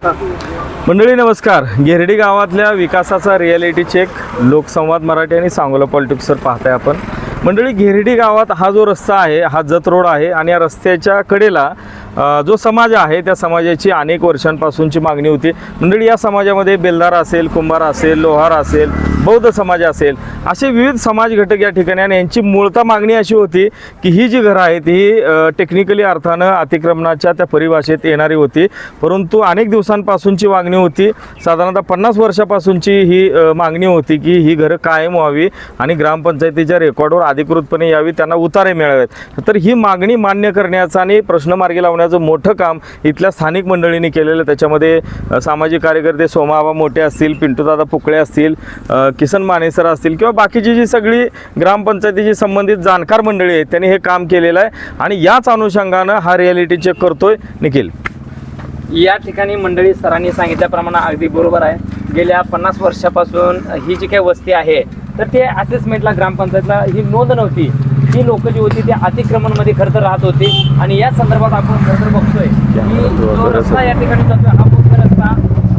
मंडळी नमस्कार. गिरडी गावातल्या विकासाचा रियालिटी चेक लोकसंवाद मराठी आणि सांगोला पॉलिटिक्सवर पाहताय आपण. मंडळी, गिरडी गावात हा जो रस्ता आहे हा जत रोड आहे आणि या रस्त्याच्या कडेला जो समाज आहे त्या समाजाची अनेक वर्षांपासूनची मागणी होती. मंडळी, या समाजामध्ये बेलदार असेल, कुंभार असेल, लोहार असेल, बौद्ध समाज असेल, असे विविध समाज घटक या ठिकाणी. आणि यांची मूळतः मागणी अशी होती की ही जी घरं आहेत ही टेक्निकली अर्थानं अतिक्रमणाच्या त्या परिभाषेत येणारी होती. परंतु अनेक दिवसांपासूनची मागणी होती, साधारणतः 50 वर्षापासूनची ही मागणी होती की ही घरं कायम व्हावी आणि ग्रामपंचायतीच्या रेकॉर्डवर अधिकृतपणे यावी, त्यांना उतारे मिळावेत. तर ही मागणी मान्य करण्याचं आणि प्रश्न मार्गी लावण्याचं मोठं काम इथल्या स्थानिक मंडळींनी केलेलं. त्याच्यामध्ये सामाजिक कार्यकर्ते सोमाबा मोठे असतील, पिंटूदादा पुकळे असतील, किसन माने सर असतील किंवा बाकीची जी सगळी ग्रामपंचायतीशी संबंधित जाणकार मंडळी आहेत त्यांनी हे काम केलेलं आहे. आणि याच अनुषंगानं हा रियालिटी चेक करतोय निखिल. या ठिकाणी मंडळी सरांनी सांगितल्याप्रमाणे अगदी बरोबर आहे. गेल्या 50 वर्षापासून ही जी काही वस्ती आहे तर ते असेसमेंटला ग्रामपंचायतला ही नोंद नव्हती. ही लोक जी होती ते अतिक्रमणमध्ये खरं तर राहत होती. आणि या संदर्भात आपण खरं तर बघतोय की जो रस्ता या ठिकाणी जातोय हा मुख्य रस्ता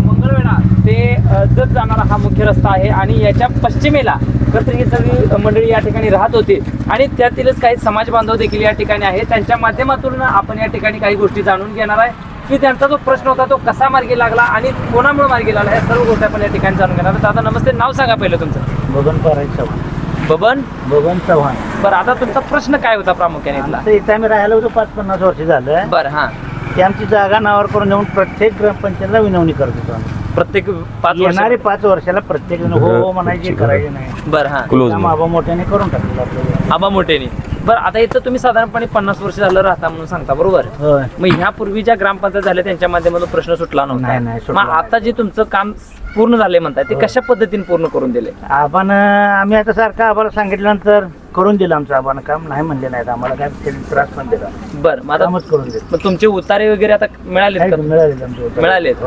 मंगळवेढा ते जत जाणारा हा मुख्य रस्ता आहे. आणि याच्या पश्चिमेला खरं तर ही सगळी मंडळी या ठिकाणी राहत होती आणि त्यातीलच काही समाज बांधव देखील या ठिकाणी आहे. त्यांच्या माध्यमातून आपण या ठिकाणी काही गोष्टी जाणून घेणार आहे की त्यांचा जो प्रश्न होता तो कसा मार्गी लागला आणि कोणामुळे मार्गी लागला, या सर्व गोष्टी आपण या ठिकाणी जाणून घेणार. दादा नमस्ते, नाव सांगा पहिलं तुमचं. बबन चव्हाण. बबन चव्हाण. बरं, आता तुमचा प्रश्न काय होता प्रामुख्याने इथला? इथं आम्ही राहायला होतो 5-50 वर्ष झालं. बरं, हां. की आमची जागा नावावर करून देऊन प्रत्येक ग्रामपंचायतला विनवणी करत होतो आम्ही. प्रत्येक 5 येणारे 5 वर्षाला प्रत्येक जण हो म्हणायचे, करायचे नाही. बरं, हां. क्लोज आबा मोठ्याने करून टाकलं आपल्याला. आबा मोठेने. बरं, आता इथं तुम्ही साधारणपणे 50 वर्ष झालं राहता म्हणून सांगता, बरोबर? होय. मग ह्यापूर्वी ज्या ग्रामपंचायत झाल्या त्यांच्या माध्यमातून प्रश्न सुटला नाही, नव्हता. सुटला मग आता जे तुमचं काम पूर्ण झाले म्हणताय ते कशा पद्धतीने पूर्ण करून दिले? आम्ही आता सारखं आबाला सांगितल्यानंतर करून दिलं आमचं आबानं काम. नाही म्हणले नाहीत आम्हाला, काय त्यांनी त्रास पण दिला. बरं, मग आता कामच करून दिलं. मग तुमचे उतारे वगैरे आता मिळालेत का? मिळाले आमचे. मिळालेत.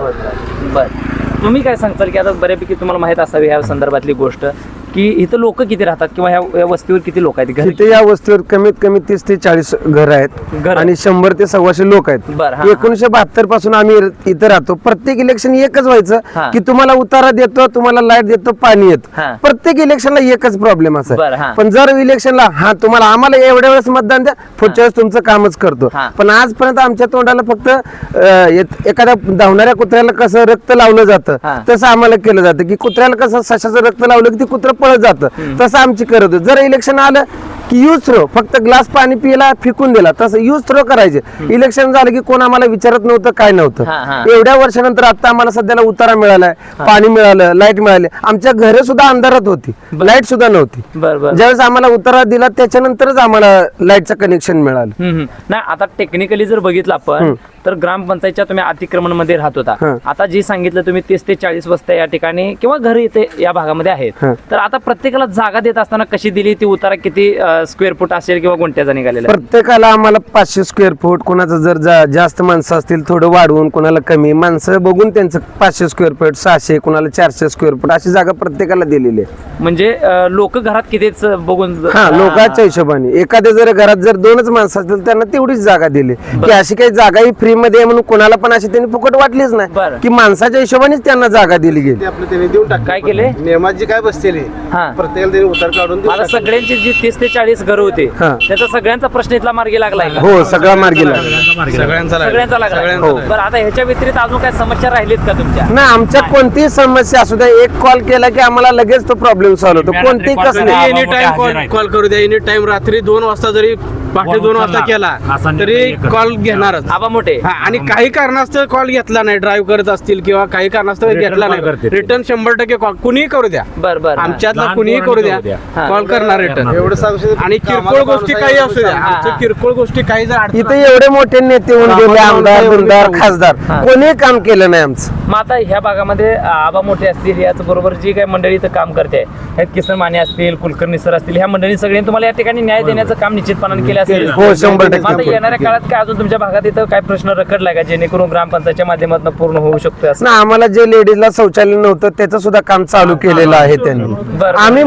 बरं, तुम्ही काय सांगताल की आता बऱ्यापैकी तुम्हाला माहित असावी ह्या संदर्भातली गोष्ट की इथं लोक किती राहतात किंवा ह्या वस्तीवर किती लोक आहेत? इथे या वस्तीवर कमीत कमी 30 ते 40 घर आहेत आणि 100 ते 125 लोक आहेत. बरं, हां. 1972 पासून आम्ही इथे राहतो. प्रत्येक इलेक्शन एकच व्हायचं हां. की तुम्हाला उतारा देतो, तुम्हाला लाईट देतो, पाणी येत. हां. प्रत्येक इलेक्शनला एकच प्रॉब्लेम बरं, असा. हां. पण जर इलेक्शनला तुम्हाला आम्हाला एवढ्या वेळेस मतदान द्या, पुढच्या वेळेस तुमचं कामच करतो. हां. पण आजपर्यंत आमच्या तोंडाला फक्त एखाद्या धावणाऱ्या कुत्र्याला कसं रक्त लावलं जातं हां. तसं आम्हाला केलं जातं की कुत्र्याला कसं सशाचं रक्त लावलं की ते कुत्रं पळत जातं, तसं आमची करत होती. जर इलेक्शन आलं की यूज थ्रो, फक्त ग्लास पाणी पिला फेकून दिला, तसं यूज थ्रो करायचे. इलेक्शन झालं की कोण आम्हाला विचारत नव्हतं, काय नव्हतं. हां, हां. एवढ्या वर्षानंतर आता आम्हाला सध्याला उतारा मिळालाय, पाणी मिळालं, लाईट मिळाली. आमच्या घरे सुद्धा अंधारात होती, लाईट सुद्धा नव्हती. बरं, बरं. ज्यावेळेस आम्हाला उतारा दिला त्याच्यानंतरच आम्हाला लाईटचं कनेक्शन मिळालं. नाही, आता टेक्निकली जर बघितलं आपण तर ग्रामपंचायतच्या तुम्ही अतिक्रमण मध्ये राहत होता. हं. आता जे सांगितलं तुम्ही 30 ते 40 वस्त्या या ठिकाणी किंवा घर इथे या भागामध्ये आहेत. हं. तर आता प्रत्येकाला जागा देत असताना कशी दिली, ती उतारा किती स्क्वेअर फूट असेल किंवा गुंठ्याचा निघालेला आहे? प्रत्येकाला आम्हाला 500 स्क्वेअर फूट, कोणाचं जर जास्त माणसं असतील थोडं वाढवून, कोणाला कमी माणसं बघून त्यांचं 500 स्क्वेअर फूट, 600, कोणाला 400 स्क्वेअर फूट अशी जागा प्रत्येकाला दिलेली आहे. म्हणजे लोक घरात कितीच बघून लोकांच्या हिशोबाने एखाद्या जर घरात जर 2च माणसं असतील त्यांना तेवढीच जागा दिली. की अशी काही जागा ही फ्री मध्ये म्हणून कोणाला पण अशी त्यांनी फुकट वाटलीच बरं. नाही की माणसाच्या हिशोबानेच त्यांना जागा दिली गेली. आपलं त्यांनी देऊन टाक. काय केले? नियमात जे काय बसलेले हां. प्रत्येकाला त्यांनी उतार काढून देऊन मला टाकले. सगळ्यांची जी 30 ते 40 घर होते हां. त्याचा सगळ्यांचा प्रश्न इथला मार्गी लागलाय का? हो, सगळा मार्गी लागला. सगळ्यांचा सगळ्यांचा लागला. हो. बरं, आता ह्याच्या व्यतिरिक्त अजून काय समस्या राहिलीत का तुमच्या? नाही, आमच्या कोणतीही समस्या असू द्या, एक कॉल केला की आम्हाला लगेच तो प्रॉब्लेम सॉल्व्ह होतो. कोणतीही कसं नाही. एनी टाइम कॉल करू द्या. एनी टाइम रात्री 2 वाजता जरी पहाटे 2 वाजता केला तरी कॉल घेणारच. आबा मोठे. हा, आणि काही कारणास्तव कॉल घेतला नाही, ड्राईव्ह करत असतील किंवा काही कारणास्तव घेतला नाही, रिटर्न 100% कॉल कुणीही करू द्या. बर बर. आमच्यातला कुणीही करू द्या, हां. कॉल करणार रिटर्न. एवढं सांगू. आणि किरकोळ गोष्टी काही असू द्या, आमच्या किरकोळ गोष्टी काही जर अडचण इथे एवढे मोठे नेते होऊन गेले, आमदार बिमदार खासदार, हां. कोणी काम केलं नाही आमचं. मग आता ह्या भागामध्ये आबा मोठे असतील, याच बरोबर जी काही मंडळी इथं काम करते, किसन माने असतील, कुलकर्णी सर असतील, ह्या मंडळी सगळ्यांनी तुम्हाला या ठिकाणी न्याय देण्याचं काम निश्चितपणाने केलं असेल. हो, 100% मग आता येणाऱ्या काळात काय अजून तुमच्या भागात इथं काय प्रश्न रखडलाय का जेणेकरून ग्रामपंचायतच्या माध्यमातून पूर्ण होऊ शकतो असं? ना आम्हाला जे लेडीजला शौचालय नव्हतं त्याचं सुद्धा काम चालू केलेलं आहे त्यांनी. बरं. आम्ही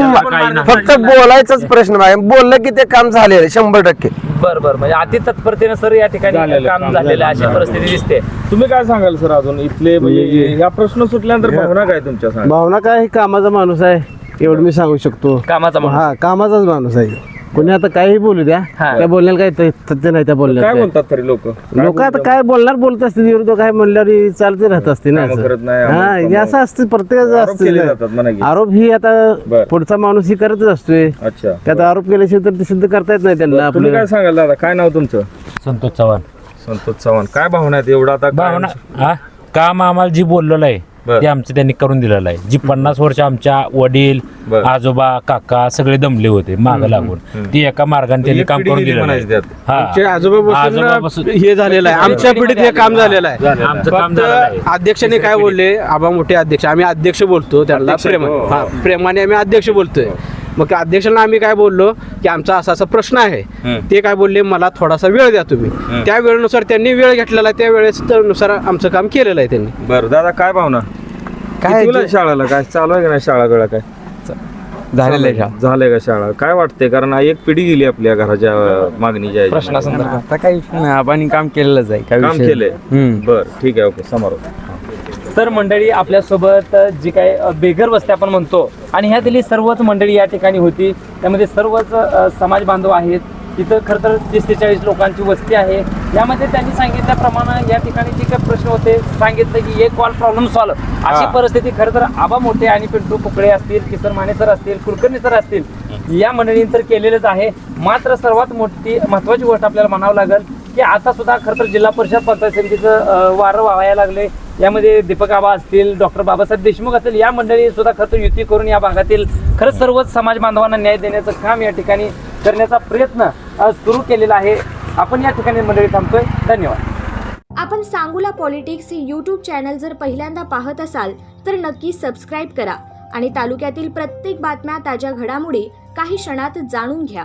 फक्त बोलायचाच प्रश्न आहे, बोललं की ते काम झालेलं आहे 100%. बरं म्हणजे अति तत्परतेनं सर या ठिकाणी काम झालेलं आहे अशी परिस्थिती दिसते. तुम्ही काय सांगाल सर अजून इथले म्हणजे या प्रश्न सुटल्यानंतर भावना काय तुमच्या सांगा? भावना काय, कामाचा माणूस आहे एवढं मी सांगू शकतो. कामाचा माणूस. हा, कामाचाच माणूस आहे. कोणी आता काही बोलू द्या, हा. त्या बोलण्याला काही तथ्य नाही त्या काय बोलण्यात. म्हणतात तरी लोक? लोक आता काय बोलणार बोलत असते, विरोध काय म्हणल्यावर चालते राहत असते ना. कामं करत नाही, हा, आरोप हे असं असते प्रत्येकाचं आरोप केले जातात असते. म्हणा की. आरोप ही आता बर. पुढचा माणूस ही करतच असतोय. अच्छा, त्यात आरोप केल्याशिवाय तर ते सिद्ध करता येत नाही त्यांना तुम्ही आपलं. काय सांगाल दादा? काय नाव तुमचं? संतोष चव्हाण. संतोष चव्हाण. काय भावना आहेत एवढं आता? काय- भावना हा, काम आम्हाला जी बोललेलं आहे बर. ते आमचं त्यांनी करून दिलेलं आहे. जी 50 वर्ष आमच्या वडील बर. आजोबा काका सगळे दमले होते मागं लागून, ती एका मार्गाने त्यांनी एक काम पिढी करून गेली दिलेलं म्हणायचं आहे. त्यात. हा. आमच्या आजोबापासून हे झालेलं आहे, आमच्या पिढीत हे काम झालेलं आहे. आमचं काम झालेलं आहे. फक्त अध्यक्षाने काय बोलले, आबा मोठे अध्यक्ष, आम्ही अध्यक्ष बोलतो त्यांना प्रेमाने आम्ही अध्यक्ष बोलतोय. मग अध्यक्षांना आम्ही काय बोललो की आमचा असा असा प्रश्न आहे. ते काय बोलले, मला थोडासा वेळ द्या तुम्ही. त्या वेळेनुसार त्यांनी वेळ घेतलेला, त्या वेळेस नुसार आमचं काम केलेलं आहे त्यांनी. बरं दादा, काय भावना? काय कितवीला आहे शाळेला? काय चालू आहे का नाही शाळा गळा? काय झालंय का शाळा? काय वाटतंय? कारण एक पिढी गेली आपल्या घराच्या मागणीच्या ह्याच्यात. प्रश्नासंदर्भात आता काही आपण काम केलेलंच आहे काय काम विषय केलंय. बर, ठीक आहे, ओके, समारोप. तर मंडळी आपल्यासोबत जी काही बेघर वस्ती आपण म्हणतो आणि ह्यातली सर्वच मंडळी या ठिकाणी होती. त्यामध्ये सर्वच समाज बांधव आहेत. इथं खरं तर 30-43 लोकांची वस्ती आहे. यामध्ये त्यांनी सांगितल्याप्रमाणे या ठिकाणी जे काही प्रश्न होते सांगितलं की एक कॉल प्रॉब्लेम सॉल्व्ह अशी परिस्थिती खरं तर आबा मोठे आणि पिंटू कुकडे असतील, किसन माने सर असतील, कुलकर्णी सर असतील या मंडळींनी तर केलेलंच आहे. मात्र सर्वात महत्त्वाची गोष्ट आपल्याला म्हणावं लागेल की आता सुद्धा खरं तर जिल्हा परिषद पंचायत समितीचं वारं वाहायला लागले. यामध्ये दीपक आबा असतील, डॉक्टर बाबासाहेब देशमुख असतील, या मंडळी सुद्धा खरं तर युती करून या भागातील खरंच सर्वच समाज बांधवांना न्याय देण्याचं काम या ठिकाणी करण्याचा प्रयत्न सुरू केलेला आहे. आपण या ठिकाणी मंडळी थांबतोय. धन्यवाद. आपण सांगोला पॉलिटिक्स हे यूट्यूब चॅनल जर पहिल्यांदा पाहत असाल तर नक्की सबस्क्राईब करा आणि तालुक्यातील प्रत्येक बातम्या, ताज्या घडामोडी काही क्षणात जाणून घ्या.